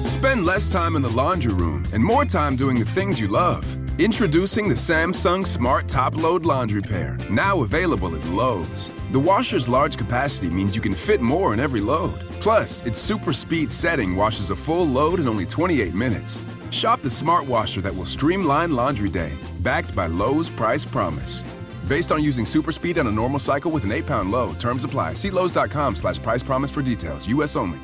Spend less time in the laundry room and more time doing the things you love. Introducing the Samsung Smart Top Load Laundry Pair, now available at Lowe's. The washer's large capacity means you can fit more in every load. Plus, its super speed setting washes a full load in only 28 minutes. Shop the smart washer that will streamline laundry day, backed by Lowe's Price Promise. Based on using super speed on a normal cycle with an 8-pound load. Terms apply. See Lowe's.com/price promise for details. U.S. only.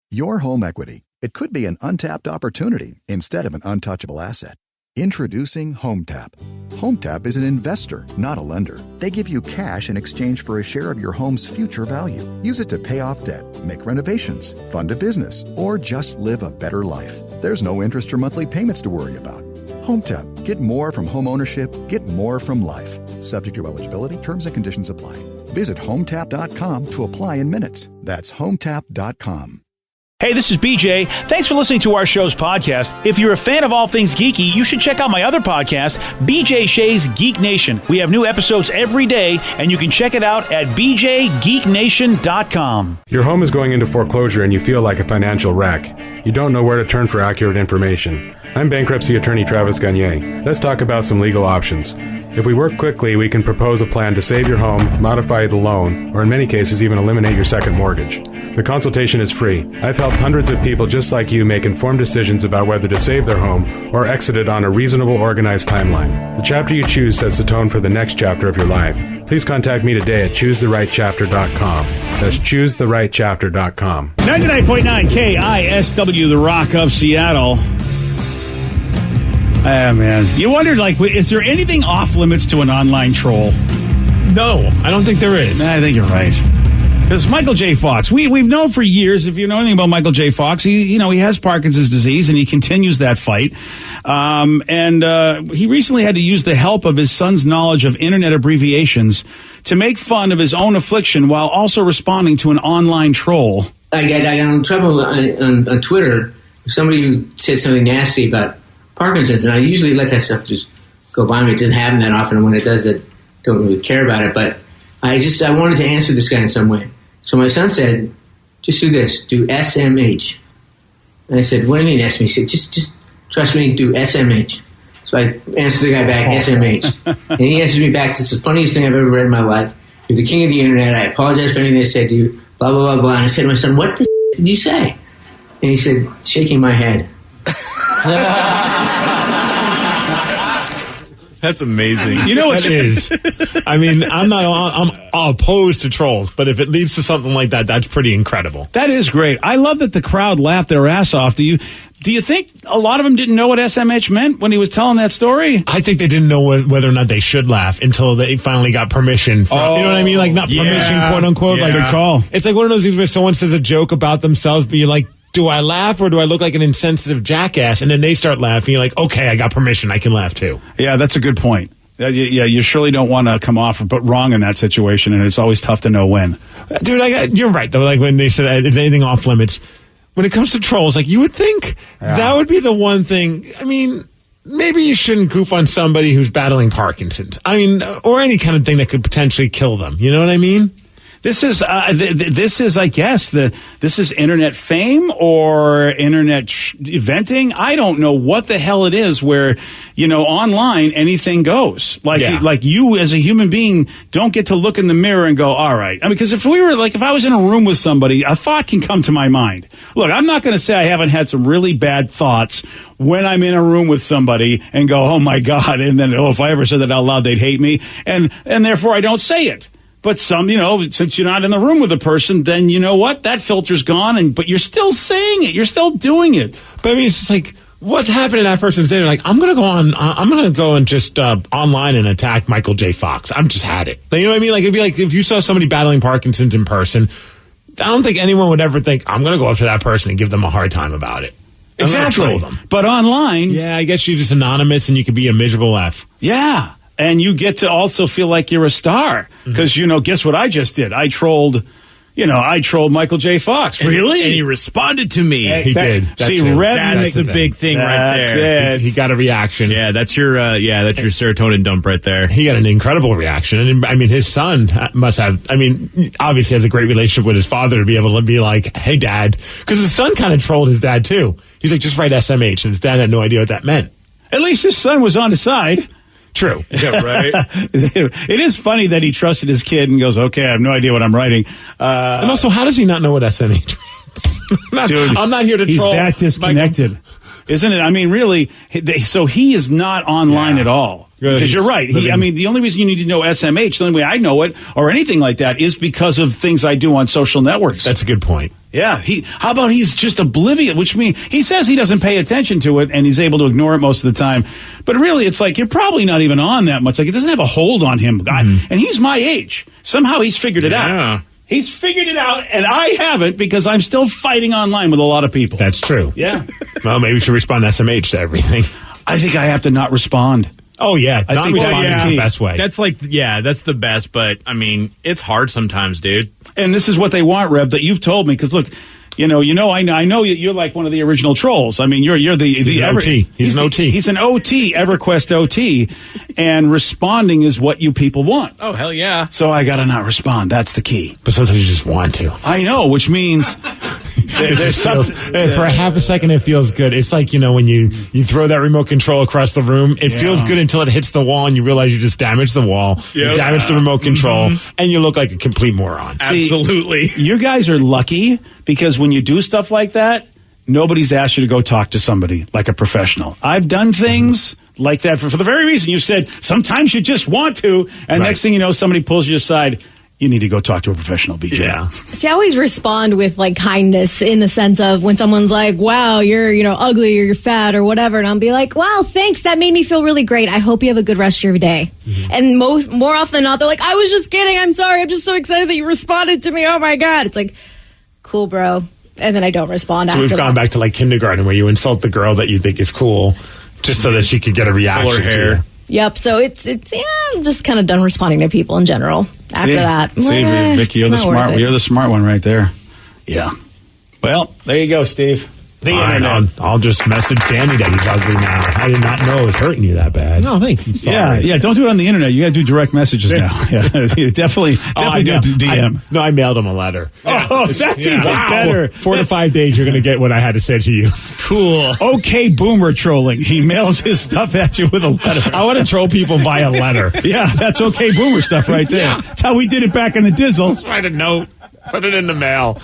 Your home equity. It could be an untapped opportunity instead of an untouchable asset. Introducing HomeTap. HomeTap is an investor, not a lender. They give you cash in exchange for a share of your home's future value. Use it to pay off debt, make renovations, fund a business, or just live a better life. There's no interest or monthly payments to worry about. HomeTap. Get more from home ownership. Get more from life. Subject to eligibility. Terms and conditions apply. Visit HomeTap.com to apply in minutes. That's HomeTap.com. Hey, this is BJ. Thanks for listening to our show's podcast. If you're a fan of all things geeky, you should check out my other podcast, BJ Shea's Geek Nation. We have new episodes every day, and you can check it out at bjgeeknation.com. Your home is going into foreclosure and you feel like a financial wreck. You don't know where to turn for accurate information. I'm bankruptcy attorney Travis Gagne. Let's talk about some legal options. If we work quickly, we can propose a plan to save your home, modify the loan, or in many cases even eliminate your second mortgage. The consultation is free. I've helped hundreds of people just like you make informed decisions about whether to save their home or exit it on a reasonable, organized timeline. The chapter you choose sets the tone for the next chapter of your life. Please contact me today at choosetherightchapter.com. That's choosetherightchapter.com. 99.9 KISW, the Rock of Seattle. Ah, man. You wondered, is there anything off limits to an online troll? No, I don't think there is. I think you're right. Because Michael J. Fox, we've known for years, if you know anything about Michael J. Fox, he has Parkinson's disease and he continues that fight. He recently had to use the help of his son's knowledge of internet abbreviations to make fun of his own affliction while also responding to an online troll. I got in trouble on Twitter. Somebody who said something nasty about Parkinson's, and I usually let that stuff just go by me. It doesn't happen that often, and when it does, I don't really care about it. But I wanted to answer this guy in some way. So my son said, just do this, do SMH. And I said, what do you mean SMH? He said, just trust me, do SMH. So I answered the guy back, SMH. And he answers me back, this is the funniest thing I've ever read in my life. You're the king of the internet. I apologize for anything I said to you, blah, blah, blah, blah. And I said to my son, what the did you say? And he said, shaking my head. That's amazing. You know what it is? I mean, I'm opposed to trolls, but if it leads to something like that, that's pretty incredible. That is great. I love that the crowd laughed their ass off. Do you think a lot of them didn't know what SMH meant when he was telling that story? I think they didn't know whether or not they should laugh until they finally got permission from, you know what I mean? Like, not permission, quote unquote. Yeah. Like, good call. It's like one of those things where someone says a joke about themselves, but you're like, do I laugh or do I look like an insensitive jackass? And then they start laughing. You're like, okay, I got permission. I can laugh too. Yeah, that's a good point. Yeah, you surely don't want to come off but wrong in that situation, and it's always tough to know when. Dude, you're right, though. Like when they said, is anything off limits? When it comes to trolls, like you would think that would be the one thing. I mean, maybe you shouldn't goof on somebody who's battling Parkinson's. I mean, or any kind of thing that could potentially kill them. You know what I mean? This is, I guess, this is internet fame or internet venting. I don't know what the hell it is where, online anything goes. Like you as a human being don't get to look in the mirror and go, all right. I mean, because if I was in a room with somebody, a thought can come to my mind. Look, I'm not going to say I haven't had some really bad thoughts when I'm in a room with somebody and go, oh my God. And then, if I ever said that out loud, they'd hate me. And therefore I don't say it. But since you're not in the room with a person, then you know what? That filter's gone, but you're still saying it. You're still doing it. But I mean, it's just like, what happened to that person's day? They're like, I'm going to go and just online and attack Michael J. Fox. I'm just had it. You know what I mean? Like, it'd be like if you saw somebody battling Parkinson's in person, I don't think anyone would ever think, I'm going to go up to that person and give them a hard time about it. Exactly. But online. Yeah, I guess you're just anonymous and you could be a miserable F. Yeah. And you get to also feel like you're a star. Because, guess what I just did? I trolled I trolled Michael J. Fox. Really? And he responded to me. He did. That's the big thing right there. He got a reaction. Yeah, that's your serotonin dump right there. He got an incredible reaction. And I mean, his son must have, obviously has a great relationship with his father to be able to be like, hey, Dad. Because his son kind of trolled his dad, too. He's like, just write SMH. And his dad had no idea what that meant. At least his son was on his side. True. Yeah, right. It is funny that he trusted his kid and goes, okay, I have no idea what I'm writing. And also, how does he not know what SMH means? Dude, I'm not here to troll. He's that disconnected. Isn't it? I mean, really, so he is not online at all. Because you're right. The only reason you need to know SMH, the only way I know it, or anything like that, is because of things I do on social networks. That's a good point. Yeah. How about he's just oblivious, which means he says he doesn't pay attention to it and he's able to ignore it most of the time. But really, it's like you're probably not even on that much. Like it doesn't have a hold on him. And he's my age. Somehow he's figured it out. He's figured it out, and I haven't because I'm still fighting online with a lot of people. That's true. Yeah. Well, maybe we should respond SMH to everything. I think I have to not respond. Oh, yeah. I think that's the best way. That's that's the best, but, it's hard sometimes, dude. And this is what they want, Rev, that you've told me, because, look, I know you're like one of the original trolls. I mean, you're He's an OT. He's an OT. He's an OT, EverQuest OT, and responding is what you people want. Oh, hell yeah. So I got to not respond. That's the key. But sometimes you just want to. I know, which means... for a half a second, it feels good. It's like, when you throw that remote control across the room, it feels good until it hits the wall and you realize you just damaged the wall, you damaged the remote control, and you look like a complete moron. Absolutely. See, you guys are lucky because when you do stuff like that, nobody's asked you to go talk to somebody like a professional. I've done things like that for the very reason you said sometimes you just want to, and next thing you know, somebody pulls you aside. You need to go talk to a professional, BJ. Yeah. See, I always respond with kindness in the sense of when someone's like, wow, you're, ugly or you're fat or whatever. And I'll be like, wow, thanks. That made me feel really great. I hope you have a good rest of your day. Mm-hmm. And more often than not, they're like, I was just kidding. I'm sorry. I'm just so excited that you responded to me. Oh my God. It's like, cool, bro. And then I don't respond after So we've gone back to kindergarten where you insult the girl that you think is cool just so that she could get a reaction. Pull her hair. Yep. So it's I'm just kind of done responding to people in general after that. See, Vicky, you're the smart one right there. Yeah. Well, there you go, Steve. I'll just message Danny that he's ugly now. I did not know it was hurting you that bad. No, thanks. Yeah. Don't do it on the internet. You got to do direct messages now. Yeah, definitely do DM. I mailed him a letter. Oh, that's even better. 4 to 5 days, you're going to get what I had to say to you. Cool. Okay, boomer trolling. He mails his stuff at you with a letter. I want to troll people via letter. Yeah, that's okay boomer stuff right there. Yeah. That's how we did it back in the Dizzle. Just write a note. Put it in the mail.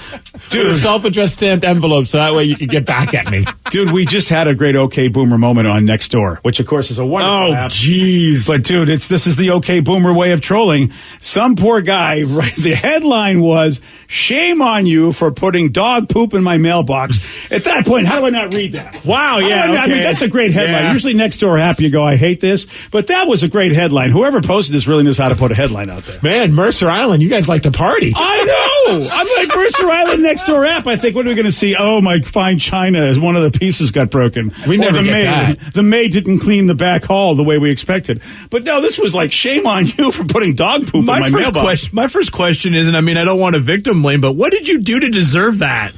Dude, a self-addressed stamped envelope so that way you can get back at me. Dude, we just had a great OK Boomer moment on Nextdoor, which of course is a wonderful app. Oh, jeez. But dude, this is the OK Boomer way of trolling. Some poor guy, the headline was, "Shame on you for putting dog poop in my mailbox." At that point, how do I not read that? Wow, yeah. I mean, that's a great headline. Yeah. Usually Nextdoor app, you go, I hate this. But that was a great headline. Whoever posted this really knows how to put a headline out there. Man, Mercer Island, you guys like to party. I know. I'm like, Mercer Island Nextdoor app. I think, what are we going to see? Oh, my fine china, as one of the pieces got broken. We never get that. The maid didn't clean the back hall the way we expected. But no, this was like, shame on you for putting dog poop in my mailbox. My first question isn't, I don't want to victim blame, but what did you do to deserve that?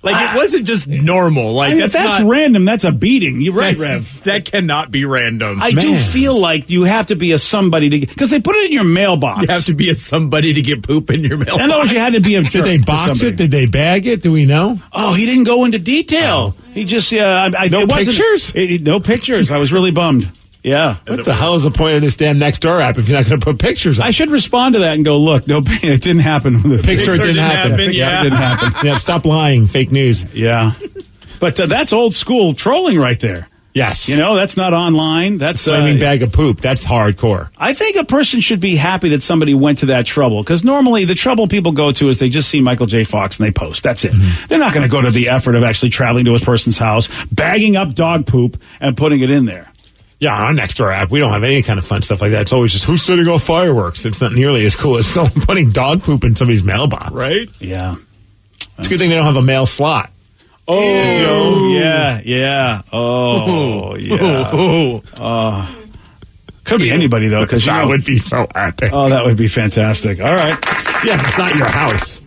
It wasn't just normal. That's random. That's a beating. You're right, Rev. That cannot be random. I do feel like you have to be a somebody to get, because they put it in your mailbox. You have to be a somebody to get poop in your mailbox. In other words, you had to be a jerk. Did they box it? Did they bag it? Do we know? Oh, he didn't go into detail. He just, no pictures? No pictures. I was really bummed. Yeah. What the hell is the point of this damn Nextdoor app if you're not going to put pictures on? I should respond to that and go, look, no, it didn't happen. Picture didn't happen. It didn't happen. Yeah, stop lying. Fake news. Yeah. But that's old school trolling right there. Yes. That's not online. That's flaming bag of poop. That's hardcore. I think a person should be happy that somebody went to that trouble, because normally the trouble people go to is they just see Michael J. Fox and they post. That's it. Mm-hmm. They're not going to go to the effort of actually traveling to a person's house, bagging up dog poop and putting it in there. Yeah, on our Nextdoor app, we don't have any kind of fun stuff like that. It's always just, who's setting off fireworks? It's not nearly as cool as someone putting dog poop in somebody's mailbox. Right? Yeah. It's a good thing they don't have a mail slot. Oh, yeah. Oh, yeah. Could be anybody, though, because that would be so epic. Oh, that would be fantastic. All right. Yeah, it's not your house.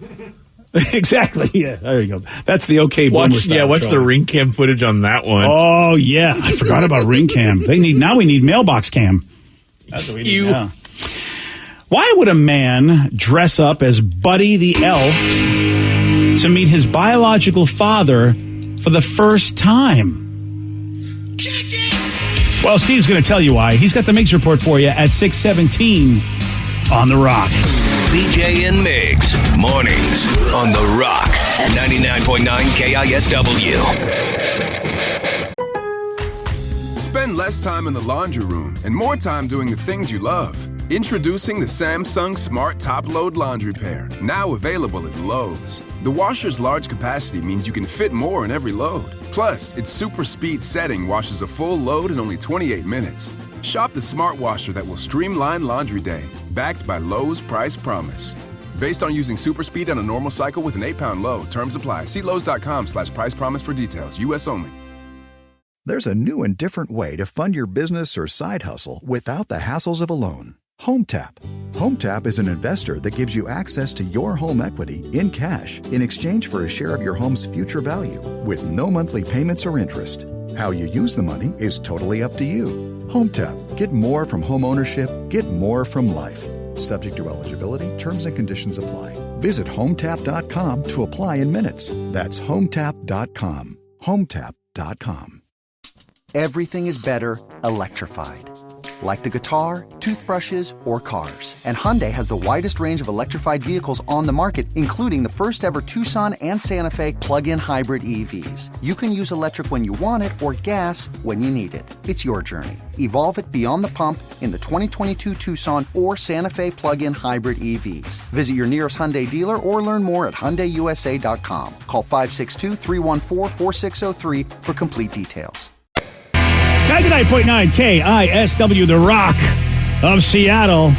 Exactly. Yeah, there you go. That's the okay boomer Watch style the trolling. ring cam footage on that one. Oh yeah, I forgot about ring cam. We need mailbox cam. That's what we need now. Why would a man dress up as Buddy the Elf to meet his biological father for the first time? Well, Steve's going to tell you why. He's got the Mix Report for you at 6:17 on The Rock. BJ and Migs, mornings on The Rock, 99.9 KISW. Spend less time in the laundry room and more time doing the things you love. Introducing the Samsung Smart Top Load Laundry Pair, now available at Lowe's. The washer's large capacity means you can fit more in every load. Plus, its super speed setting washes a full load in only 28 minutes. Shop the smart washer that will streamline laundry day, backed by Lowe's Price Promise. Based on using super speed on a normal cycle with an 8-pound load. Terms apply. See Lowe's.com/price promise for details. U.S. only. There's a new and different way to fund your business or side hustle without the hassles of a loan. HomeTap. HomeTap is an investor that gives you access to your home equity in cash in exchange for a share of your home's future value with no monthly payments or interest. How you use the money is totally up to you. HomeTap. Get more from home ownership. Get more from life. Subject to eligibility, terms and conditions apply. Visit HomeTap.com to apply in minutes. That's HomeTap.com. HomeTap.com. Everything is better electrified. Like the guitar, toothbrushes, or cars. And Hyundai has the widest range of electrified vehicles on the market, including the first ever Tucson and Santa Fe plug-in hybrid EVs. You can use electric when you want it or gas when you need it. It's your journey. Evolve it beyond the pump in the 2022 Tucson or Santa Fe plug-in hybrid EVs. Visit your nearest Hyundai dealer or learn more at HyundaiUSA.com. Call 562-314-4603 for complete details. 99.9 KISW, The Rock of Seattle.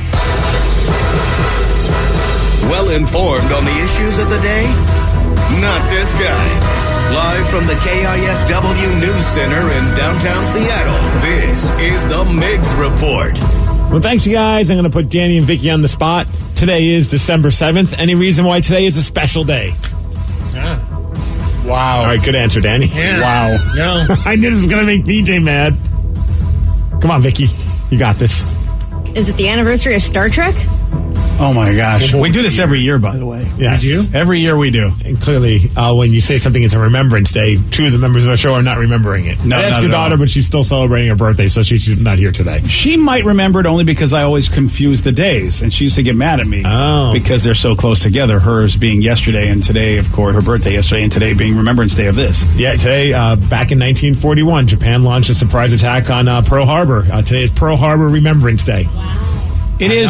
Well informed on the issues of the day? Not this guy. Live from the KISW News Center in downtown Seattle, this is the Mix Report. Well, thanks, you guys. I'm going to put Danny and Vicky on the spot. Today is December 7th. Any reason why today is a special day? Yeah. Wow. All right, good answer, Danny. Yeah. Wow. No. I knew this was going to make BJ mad. Come on, Vicky. You got this. Is it the anniversary of Star Trek? Oh, my gosh. We do this every year, by the way. Yes. We do? Every year we do. And clearly, when you say something is a Remembrance Day, two of the members of the show are not remembering it. No, I asked not your at daughter, all. but she's still celebrating her birthday, so she's not here today. She might remember it only because I always confuse the days, and she used to get mad at me because they're so close together. Hers being yesterday, and today, of course, her birthday yesterday, and today being Remembrance Day of this. Yeah, today, back in 1941, Japan launched a surprise attack on Pearl Harbor. Today is Pearl Harbor Remembrance Day. Wow. It is.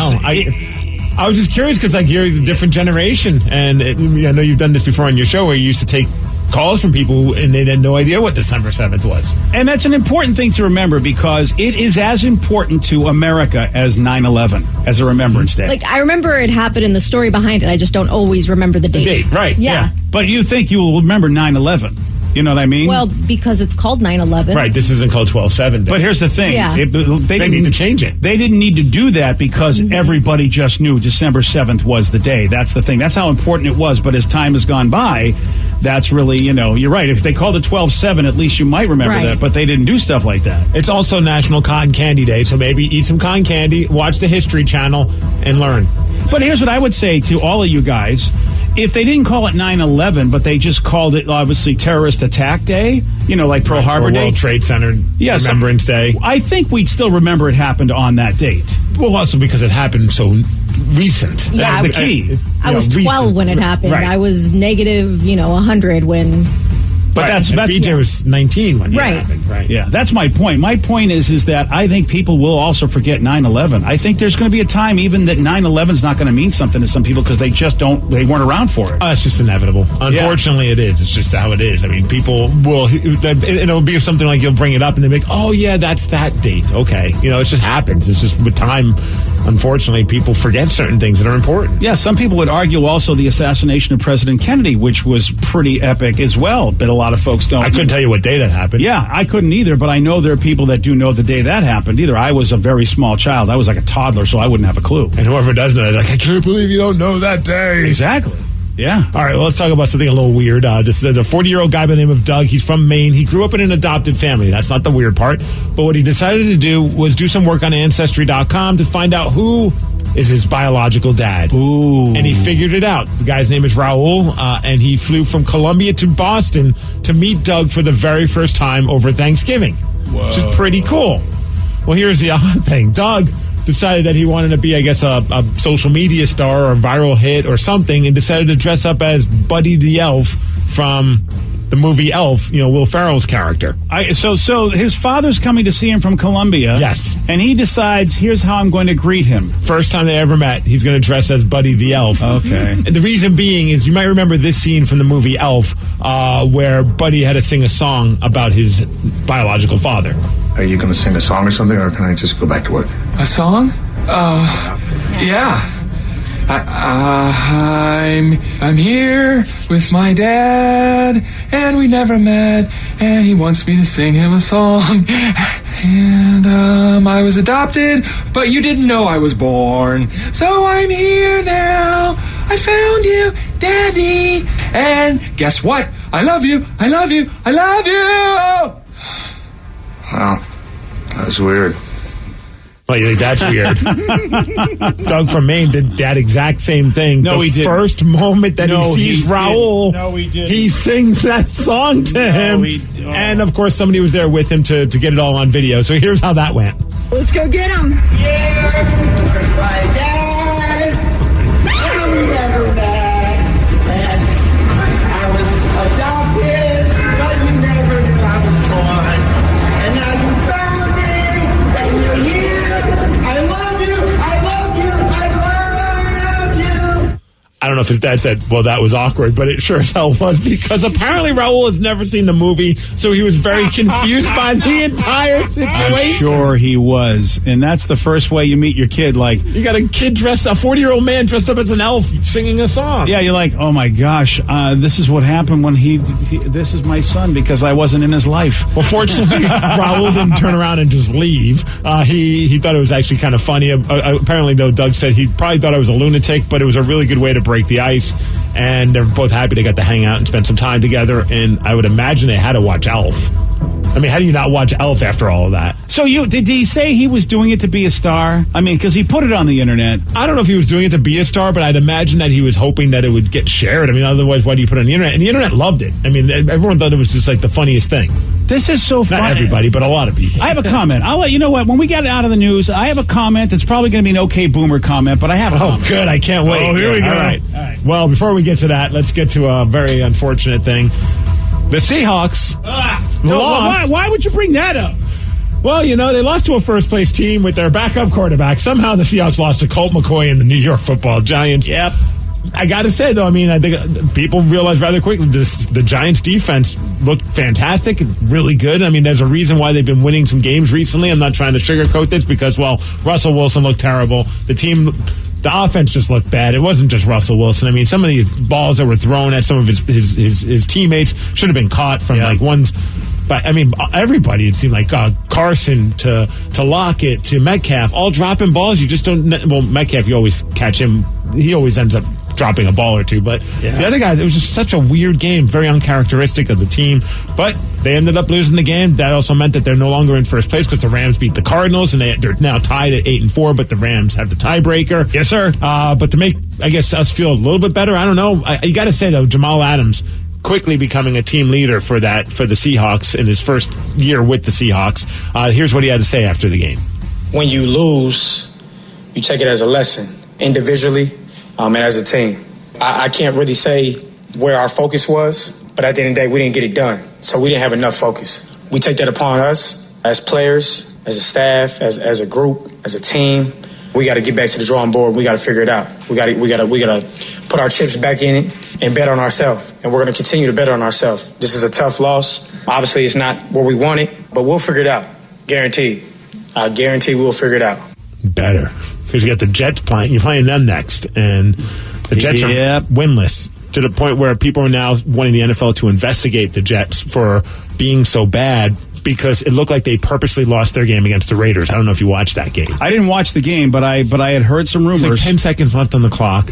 I was just curious because, you're a different generation, and I know you've done this before on your show where you used to take calls from people and they had no idea what December 7th was. And that's an important thing to remember because it is as important to America as 9/11, as a Remembrance Day. Like, I remember it happened in the story behind it. I just don't always remember the date. The date, right. Yeah. But you think you will remember 9/11. You know what I mean? Well, because it's called 9/11. Right, this isn't called 12/7 Day. But here's the thing. Yeah. They need to change it. They didn't need to do that because everybody just knew December 7th was the day. That's the thing. That's how important it was. But as time has gone by, that's really, you're right. If they called it 12/7, at least you might remember Right. that. But they didn't do stuff like that. It's also National Cotton Candy Day, so maybe eat some cotton candy, watch the History Channel, and learn. But here's what I would say to all of you guys. If they didn't call it 9/11, but they just called it, obviously, Terrorist Attack Day, like Pearl Harbor or Day. World Trade Center Remembrance Day. I think we'd still remember it happened on that date. Well, also because it happened so recent. Yeah, That's the key. I was 12 when it happened. Right. I was negative, 100 when... But Right. that's BJ was 19 when it Right. happened. Right. Yeah, that's my point. My point is that I think people will also forget 9/11. I think there's going to be a time even that 9/11 is not going to mean something to some people because they weren't around for it. It's just inevitable. Unfortunately, it is. It's just how it is. I mean, people will, it'll be something like you'll bring it up and they make, oh, yeah, that's that date. Okay. It just happens. It's just with time, unfortunately, people forget certain things that are important. Yeah, some people would argue also the assassination of President Kennedy, which was pretty epic as well, but a lot of folks don't. I couldn't tell you what day that happened. Yeah, I couldn't either, but I know there are people that do know the day that happened. Either I was a very small child. I was like a toddler, so I wouldn't have a clue. And whoever does know, they're like, I can't believe you don't know that day. Exactly. Yeah. All right, well, let's talk about something a little weird. This is a 40-year-old guy by the name of Doug. He's from Maine. He grew up in an adopted family. That's not the weird part. But what he decided to do was do some work on Ancestry.com to find out who is his biological dad. Ooh. And he figured it out. The guy's name is Raul, and he flew from Columbia to Boston to meet Doug for the very first time over Thanksgiving, which is pretty cool. Well, here's the odd thing. Doug decided that he wanted to be, I guess, a social media star or a viral hit or something, and decided to dress up as Buddy the Elf from the movie Elf, Will Ferrell's character. So his father's coming to see him from Columbia. Yes. And he decides, here's how I'm going to greet him. First time they ever met, he's going to dress as Buddy the Elf. Okay. And the reason being is, you might remember this scene from the movie Elf, where Buddy had to sing a song about his biological father. Are you going to sing a song or something, or can I just go back to work? A song? Yeah. I'm here with my dad, and we never met, and he wants me to sing him a song. And I was adopted, but you didn't know I was born. So I'm here now. I found you, Daddy. And guess what? I love you. I love you. I love you. Wow, that was weird. Well, you think that's weird? Doug from Maine did that exact same thing. No, he didn't. The first moment that he sees Raul, he sings that song to him. And, of course, somebody was there with him to get it all on video. So here's how that went. Let's go get him. Yeah, my dad. I'm never mad. And I was adopted, but you never knew I was born. And now you found me, and you're here. I love you. I love you. I love you. I don't know if his dad said, well, that was awkward, but it sure as hell was, because apparently Raul has never seen the movie, so he was very confused by the entire situation. I'm sure he was. And that's the first way you meet your kid. Like, you got a 40-year-old man dressed up as an elf singing a song. Yeah, you're like, oh my gosh, this is what happened when this is my son, because I wasn't in his life. Well, fortunately, Raul didn't turn around and just leave. He thought it was actually kind of funny. Apparently, though, Doug said he probably thought I was a lunatic, but it was a really good way to break the ice. And they're both happy they got to hang out and spend some time together. And I would imagine they had to watch Elf. I mean, how do you not watch Elf after all of that? So did he say he was doing it to be a star? I mean, because he put it on the internet. I don't know if he was doing it to be a star, but I'd imagine that he was hoping that it would get shared. I mean, otherwise, why do you put it on the internet? And the internet loved it. I mean, everyone thought it was just like the funniest thing. This is so funny. Not everybody, but a lot of people. I have a comment. I'll let you know what. When we get out of the news, I have a comment that's probably going to be an okay boomer comment, but I have a comment. Oh, good. I can't wait. Oh, here we go. All right. Well, before we get to that, let's get to a very unfortunate thing. The Seahawks lost. Why would you bring that up? Well, they lost to a first-place team with their backup quarterback. Somehow the Seahawks lost to Colt McCoy and the New York Football Giants. Yep. I got to say, though, I mean, I think people realized rather quickly the Giants' defense looked fantastic, really good. I mean, there's a reason why they've been winning some games recently. I'm not trying to sugarcoat this because, well, Russell Wilson looked terrible. The offense just looked bad. It wasn't just Russell Wilson. I mean, some of the balls that were thrown at some of his teammates should have been caught from ones. But I mean, everybody, it seemed like Carson to Lockett to Metcalf, all dropping balls. You just don't. Well, Metcalf, you always catch him. He always ends up dropping a ball or two. But the other guys, it was just such a weird game, very uncharacteristic of the team. But they ended up losing the game. That also meant that they're no longer in first place because the Rams beat the Cardinals, and they're now tied at 8-4. But the Rams have the tiebreaker. Yes, sir. But to make, I guess, us feel a little bit better, I don't know. You got to say though, Jamal Adams quickly becoming a team leader for the Seahawks in his first year with the Seahawks. Here's what he had to say after the game. When you lose, you take it as a lesson, individually and as a team. I can't really say where our focus was, but at the end of the day, we didn't get it done. So we didn't have enough focus. We take that upon us as players, as a staff, as a group, as a team. We got to get back to the drawing board. We got to figure it out. We got to put our chips back in it and bet on ourselves. And we're going to continue to bet on ourselves. This is a tough loss. Obviously, it's not where we want it, but we'll figure it out. Guaranteed. I guarantee we'll figure it out. Better. Because you got the Jets playing. You're playing them next. And the Jets are winless to the point where people are now wanting the NFL to investigate the Jets for being so bad because it looked like they purposely lost their game against the Raiders. I don't know if you watched that game. I didn't watch the game, but I had heard some rumors. It's like 10 seconds left on the clock.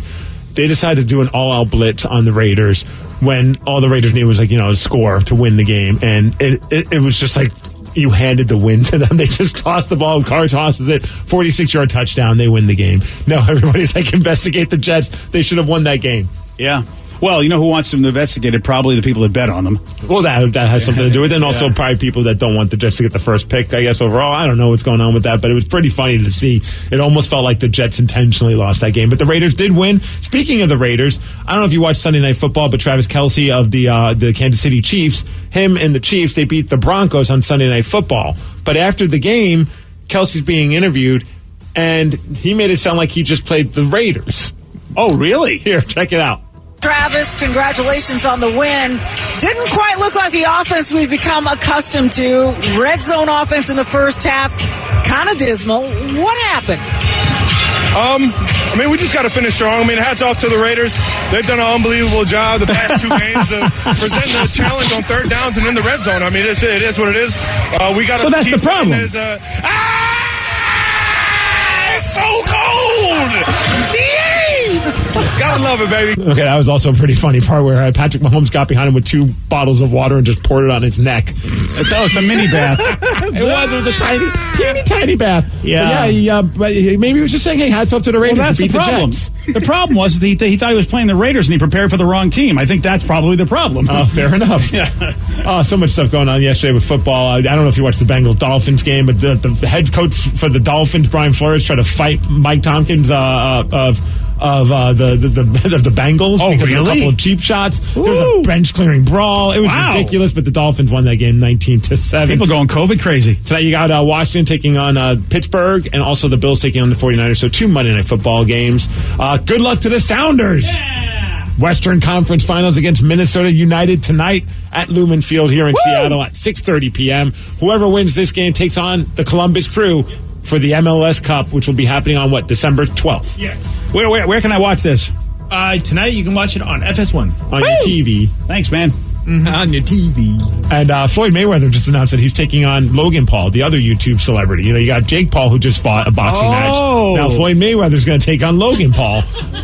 they decided to do an all-out blitz on the Raiders when all the Raiders needed was a score to win the game, and it was just like you handed the win to them. They just tossed the ball. Carr tosses it, 46-yard touchdown. They win the game. No, everybody's like, investigate the Jets. They should have won that game. Yeah. Well, you know who wants them to investigate it? Probably the people that bet on them. Well, that has something to do with it. And also probably people that don't want the Jets to get the first pick, I guess, overall. I don't know what's going on with that, but it was pretty funny to see. It almost felt like the Jets intentionally lost that game. But the Raiders did win. Speaking of the Raiders, I don't know if you watched Sunday Night Football, but Travis Kelce of the Kansas City Chiefs, him and the Chiefs, they beat the Broncos on Sunday Night Football. But after the game, Kelce's being interviewed, and he made it sound like he just played the Raiders. Oh, really? Here, check it out. Travis, congratulations on the win. Didn't quite look like the offense we've become accustomed to. Red zone offense in the first half, kind of dismal. What happened? We just got to finish strong. Hats off to the Raiders. They've done an unbelievable job the past 2 games of presenting a challenge on third downs and in the red zone. It is what it is. We got. So that's the problem. It's so cold. Gotta love it, baby. Okay, that was also a pretty funny part where Patrick Mahomes got behind him with 2 bottles of water and just poured it on his neck. It's a mini bath. It was a tiny bath. Yeah. But maybe he was just saying, hey, hats off to the Raiders. Well, that's to beat the problem. The problem was that he thought he was playing the Raiders and he prepared for the wrong team. I think that's probably the problem. Fair enough. Yeah. So much stuff going on yesterday with football. I don't know if you watched the Bengals-Dolphins game, but the head coach for the Dolphins, Brian Flores, tried to fight Mike Tompkins of the Bengals because of a couple of cheap shots. There was a bench clearing brawl. It was ridiculous, but the Dolphins won that game 19-7. People going COVID crazy. Tonight you got Washington taking on Pittsburgh, and also the Bills taking on the 49ers. So 2 Monday Night Football games. Good luck to the Sounders. Yeah. Western Conference Finals against Minnesota United tonight at Lumen Field here in Seattle at 6:30 p.m. Whoever wins this game takes on the Columbus Crew for the MLS Cup, which will be happening on December 12th. Yes. Where can I watch this? Tonight you can watch it on FS1. On your TV. Thanks, man. Mm-hmm. On your TV. And Floyd Mayweather just announced that he's taking on Logan Paul, the other YouTube celebrity. You got Jake Paul, who just fought a boxing match. Now Floyd Mayweather's going to take on Logan Paul.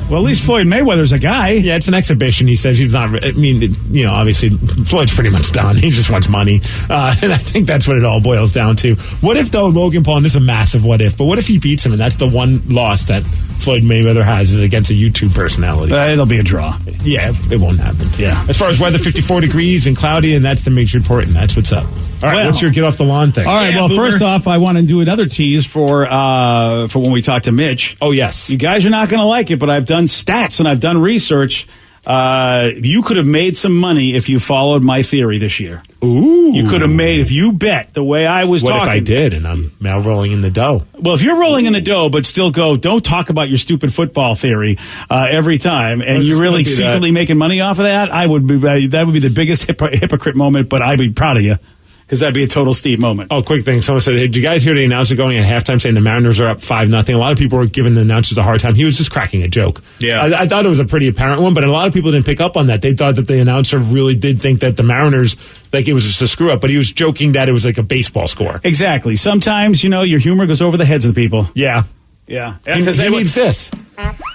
Well, at least Floyd Mayweather's a guy. Yeah, it's an exhibition. He says he's not. Obviously, Floyd's pretty much done. He just wants money. And I think that's what it all boils down to. What if, though, Logan Paul, and this is a massive what if, but what if he beats him and that's the one loss that Floyd Mayweather has is against a YouTube personality? It'll be a draw. Yeah, it won't happen. Yeah. As far as weather, 54 degrees and cloudy, and that's the Mix Report, and that's what's up. All right, what's your get off the lawn thing? All right, first off, I want to do another tease for when we talk to Mitch. Oh, yes. You guys are not going to like it, but I've done stats and I've done research. You could have made some money if you followed my theory this year. Ooh. You could have made, if you bet the way I was talking. What if I did and I'm now rolling in the dough? Well, if you're rolling in the dough, but still don't talk about your stupid football theory every time, and you're really secretly making money off of that, that would be the biggest hypocrite moment, but I'd be proud of you. Because that'd be a total Steve moment. Oh, quick thing. Someone said, hey, did you guys hear the announcer going at halftime saying the Mariners are up 5-0? A lot of people were giving the announcers a hard time. He was just cracking a joke. Yeah. I thought it was a pretty apparent one, but a lot of people didn't pick up on that. They thought that the announcer really did think that the Mariners, like it was just a screw up, but he was joking that it was like a baseball score. Exactly. Sometimes, your humor goes over the heads of the people. Yeah. Yeah. He needs this.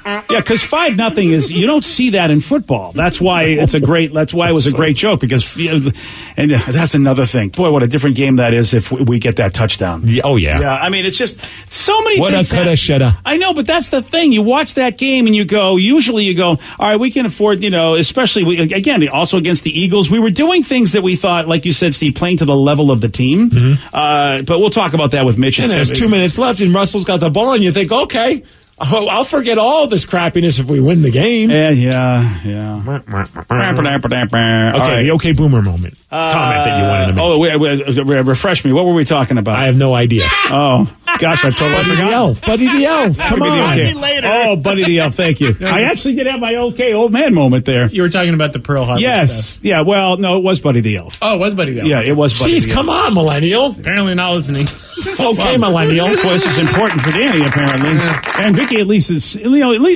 Yeah, because 5-0 is, you don't see that in football. That's why it was a great joke, because, and that's another thing. Boy, what a different game that is if we get that touchdown. Yeah, oh, yeah. Yeah, I mean, it's just so many what things. What a coulda, shoulda. I know, but that's the thing. You watch that game and usually you go, all right, we can afford, especially, again, also against the Eagles, we were doing things that we thought, like you said, Steve, playing to the level of the team. Mm-hmm. But we'll talk about that with Mitch. And there's 2 minutes left and Russell's got the ball and you think, okay, I'll forget all this crappiness if we win the game. Yeah. Okay, the OK Boomer moment. Comment that you wanted to make. Refresh me. What were we talking about? I have no idea. Oh, gosh, I've totally forgotten. Buddy the Elf. Come on. Oh, Buddy the Elf. Thank you. I actually did have my OK old man moment there. You were talking about the Pearl Harbor stuff. Yeah, well, no, it was Buddy the Elf. Oh, it was Buddy the Elf. Yeah, it was Buddy the Elf. Come on, millennial. Apparently not listening. Okay, millennial. Of course, it's important for Danny, apparently. And Vicky, at least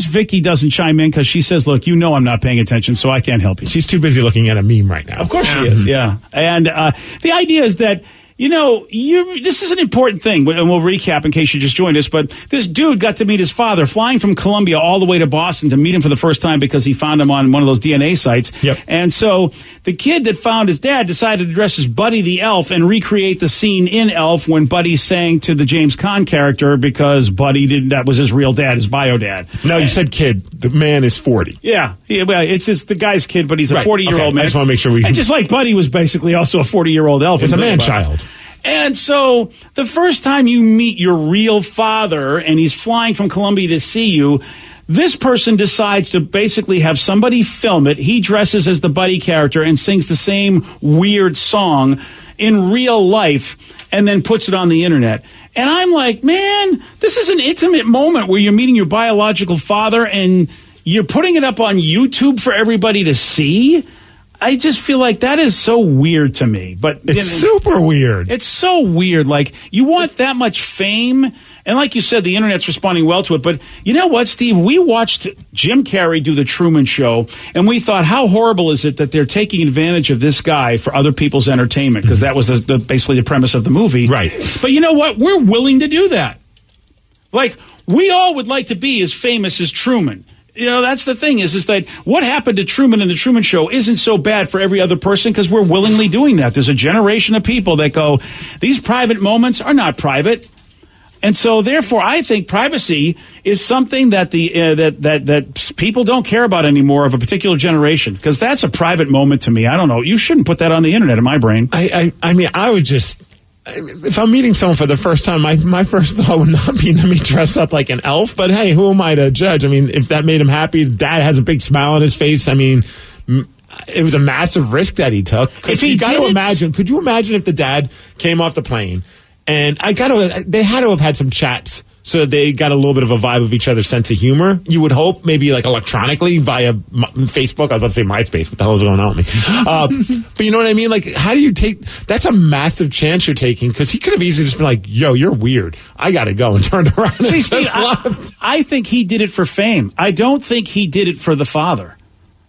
Vicky doesn't chime in because she says, look, I'm not paying attention, so I can't help you. She's too busy looking at a meme right now. Of course she is, yeah. And the idea is that, this is an important thing, and we'll recap in case you just joined us, but this dude got to meet his father, flying from Colombia all the way to Boston to meet him for the first time because he found him on one of those DNA sites. Yep. And so the kid that found his dad decided to dress as Buddy the Elf and recreate the scene in Elf when Buddy sang to the James Caan character because that was his real dad, his bio dad. No, you said kid. The man is 40. Yeah. Well, it's just the guy's kid, but he's a 40-year-old man. I just want to make sure And just like Buddy was basically also a 40-year-old elf. It's a man-child. And so the first time you meet your real father and he's flying from Colombia to see you, this person decides to basically have somebody film it. He dresses as the Buddy character and sings the same weird song in real life and then puts it on the internet. And I'm like, man, this is an intimate moment where you're meeting your biological father and you're putting it up on YouTube for everybody to see. I just feel like that is so weird to me. But it's super weird. It's so weird. Like, you want that much fame, and like you said, the internet's responding well to it. But you know what, Steve? We watched Jim Carrey do The Truman Show, and we thought, how horrible is it that they're taking advantage of this guy for other people's entertainment? Because that was basically the premise of the movie. Right. But you know what? We're willing to do that. Like, we all would like to be as famous as Truman. That's the thing is that what happened to Truman in The Truman Show isn't so bad for every other person because we're willingly doing that. There's a generation of people that go, these private moments are not private. And so, therefore, I think privacy is something that that people don't care about anymore of a particular generation because that's a private moment to me. I don't know. You shouldn't put that on the internet in my brain. I mean, I would just... If I'm meeting someone for the first time, my first thought would not be to me dress up like an elf. But hey, who am I to judge? I mean, if that made him happy, Dad has a big smile on his face. I mean, it was a massive risk that he took. If he got to imagine, could you imagine if the dad came off the plane and they had to have had some chats so they got a little bit of a vibe of each other's sense of humor. You would hope, maybe like electronically via Facebook. I was about to say MySpace. What the hell is going on with me? But you know what I mean? Like, how do you take... That's a massive chance you're taking because he could have easily just been like, yo, you're weird. I got to go, and turned around and Steve, just left. I think he did it for fame. I don't think he did it for the father.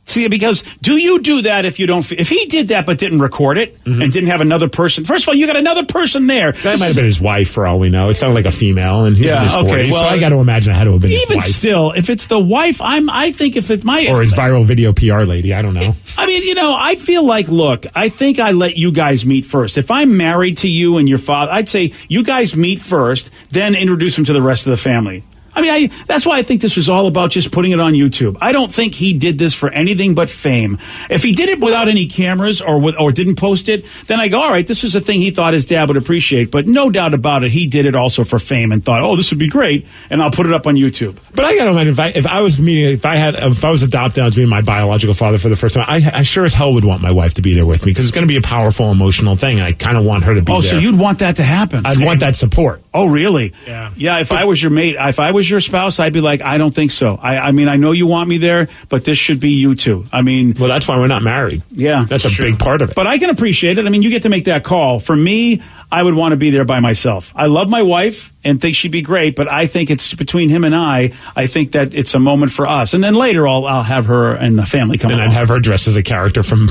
See, because do you do that if you don't... If he did that but didn't record it and didn't have another person... First of all, you got another person there. That might have been his wife, for all we know. It sounded like a female, and he's in his 40s, so I got to imagine it had to have been his wife. Even still, if it's the wife, I think if it's my... Or his viral video PR lady, I don't know. I mean, I feel like, look, I think I let you guys meet first. If I'm married to you and your father, I'd say you guys meet first, then introduce him to the rest of the family. I mean, that's why I think this was all about just putting it on YouTube. I don't think he did this for anything but fame. If he did it without any cameras or didn't post it, then I go, all right, this was a thing he thought his dad would appreciate. But no doubt about it, he did it also for fame and thought, oh, this would be great, and I'll put it up on YouTube. But I got to imagine if I was adopted, I was meeting my biological father for the first time, I sure as hell would want my wife to be there with me because it's going to be a powerful, emotional thing, and I kind of want her to be there. Oh, so you'd want that to happen? I'd want that support. Oh, really? Yeah. Yeah, if I was your mate, if I was your spouse, I'd be like, I don't think so. I mean, I know you want me there, but this should be you two. I mean... Well, that's why we're not married. Yeah. That's a big part of it. But I can appreciate it. I mean, you get to make that call. For me, I would want to be there by myself. I love my wife and think she'd be great, but I think it's between him and I think that it's a moment for us. And then later I'll have her and the family come along. And I'd have her dressed as a character from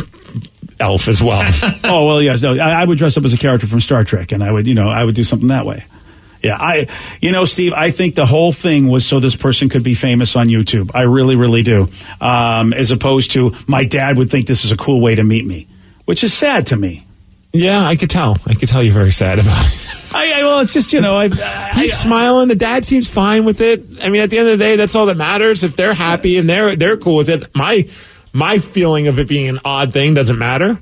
Elf as well. Oh, well, yes. No, I would dress up as a character from Star Trek, and I would do something that way. Yeah, Steve, I think the whole thing was so this person could be famous on YouTube. I really, really do. As opposed to my dad would think this is a cool way to meet me, which is sad to me. Yeah, I could tell. You're very sad about it. Well, it's just, he's smiling. The dad seems fine with it. I mean, at the end of the day, that's all that matters. If they're happy and they're cool with it, my feeling of it being an odd thing doesn't matter.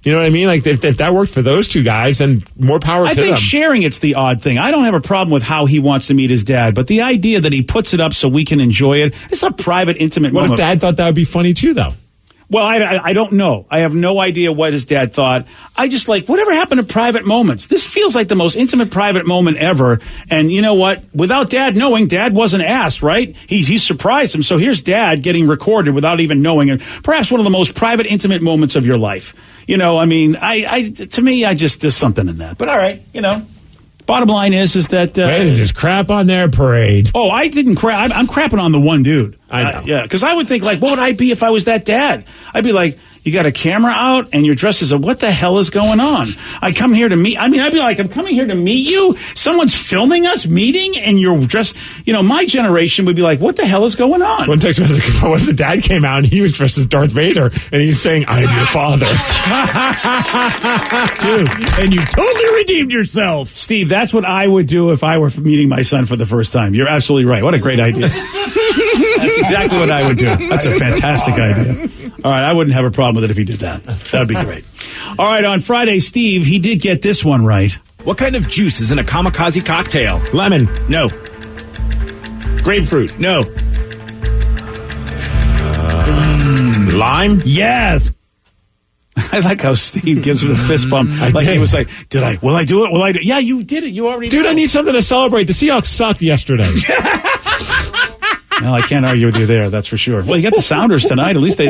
You know what I mean? Like, if that worked for those two guys, then more power to them. I think sharing it's the odd thing. I don't have a problem with how he wants to meet his dad, but the idea that he puts it up so we can enjoy it, it's a private, intimate moment. What if Dad thought that would be funny, too, though? Well, I don't know. I have no idea what his dad thought. I just whatever happened to private moments? This feels like the most intimate private moment ever. And you know what? Without Dad knowing, Dad wasn't asked, right? He surprised him. So here's Dad getting recorded without even knowing it. Perhaps one of the most private, intimate moments of your life. I mean, to me, there's something in that. But all right, bottom line is that... Way to just crap on their parade. Oh, I didn't crap. I'm crapping on the one dude. I know. Yeah, because I would think, what would I be if I was that dad? I'd be like, You got a camera out and you're dressed as what the hell is going on? I come here to meet, I'd be like, I'm coming here to meet you. Someone's filming us meeting and you're dressed, my generation would be like, what the hell is going on? One text message, when the dad came out and he was dressed as Darth Vader and he's saying, I am your father. Dude, and you totally redeemed yourself. Steve, that's what I would do if I were meeting my son for the first time. You're absolutely right. What a great idea. That's exactly what I would do. That's a fantastic idea. All right, I wouldn't have a problem with it if he did that. That would be great. All right, on Friday, Steve, he did get this one right. What kind of juice is in a kamikaze cocktail? Lemon. No. Grapefruit. No. Lime? Yes. I like how Steve gives him a fist bump. He was like, will I do it? Will I do it? Yeah, you did it. You already Dude, know. I need something to celebrate. The Seahawks sucked yesterday. Well, I can't argue with you there. That's for sure. Well, you got the Sounders tonight. At least they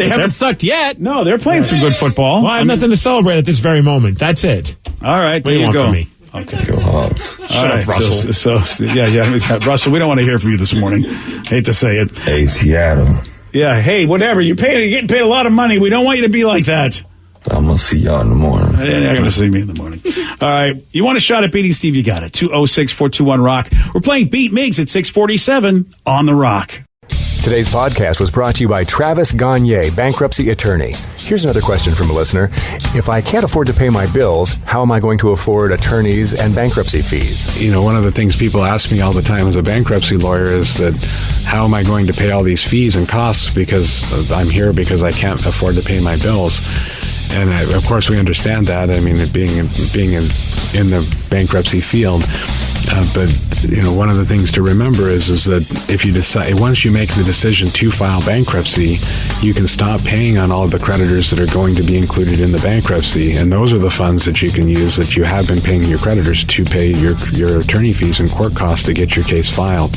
haven't sucked yet. No, they're playing some good football. Well, I have nothing to celebrate at this very moment. That's it. All right, What do you want go. from me? Okay. Go Hogs. Shut up, Russell. So, Russell, we don't want to hear from you this morning. Hate to say it. Hey, Seattle. Yeah, hey, whatever. You're getting paid a lot of money. We don't want you to be like that. But I'm going to see y'all in the morning. You're not going to see me in the morning. All right. You want a shot at beating Steve? You got it. 206-421-ROCK. We're playing Beat Migs at 647 on The Rock. Today's podcast was brought to you by Travis Gagne, bankruptcy attorney. Here's another question from a listener. If I can't afford to pay my bills, how am I going to afford attorneys and bankruptcy fees? One of the things people ask me all the time as a bankruptcy lawyer is that how am I going to pay all these fees and costs because I'm here because I can't afford to pay my bills. And of course we understand that. I mean, being in the bankruptcy field. But one of the things to remember is that if you decide, once you make the decision to file bankruptcy, you can stop paying on all of the creditors that are going to be included in the bankruptcy, and those are the funds that you can use that you have been paying your creditors to pay your attorney fees and court costs to get your case filed.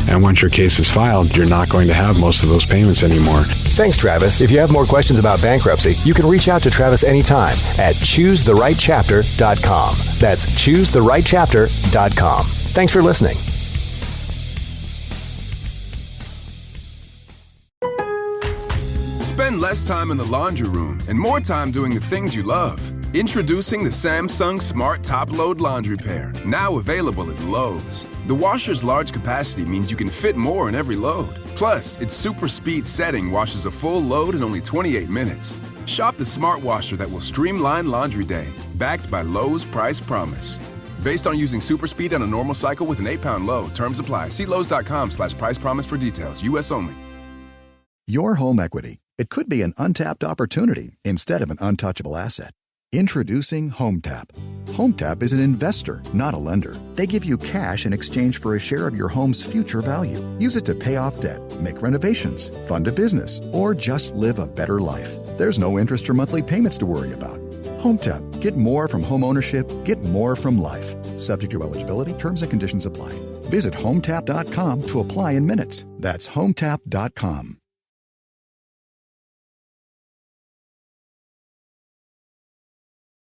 And once your case is filed, you're not going to have most of those payments anymore. Thanks, Travis. If you have more questions about bankruptcy, you can reach out to Travis anytime at ChooseTheRightChapter.com. That's ChooseTheRightChapter.com. Thanks for listening. Spend less time in the laundry room and more time doing the things you love. Introducing the Samsung Smart Top Load Laundry Pair, now available at Lowe's. The washer's large capacity means you can fit more in every load. Plus, its super speed setting washes a full load in only 28 minutes. Shop the smart washer that will streamline laundry day, backed by Lowe's Price Promise. Based on using super speed on a normal cycle with an 8-pound load. Terms apply. See Lowe's.com/price promise for details. U.S. only. Your home equity. It could be an untapped opportunity instead of an untouchable asset. Introducing HomeTap. HomeTap is an investor, not a lender. They give you cash in exchange for a share of your home's future value. Use it to pay off debt, make renovations, fund a business, or just live a better life. There's no interest or monthly payments to worry about. HomeTap. Get more from home ownership. Get more from life. Subject to eligibility. Terms and conditions apply. Visit HomeTap.com to apply in minutes. That's HomeTap.com.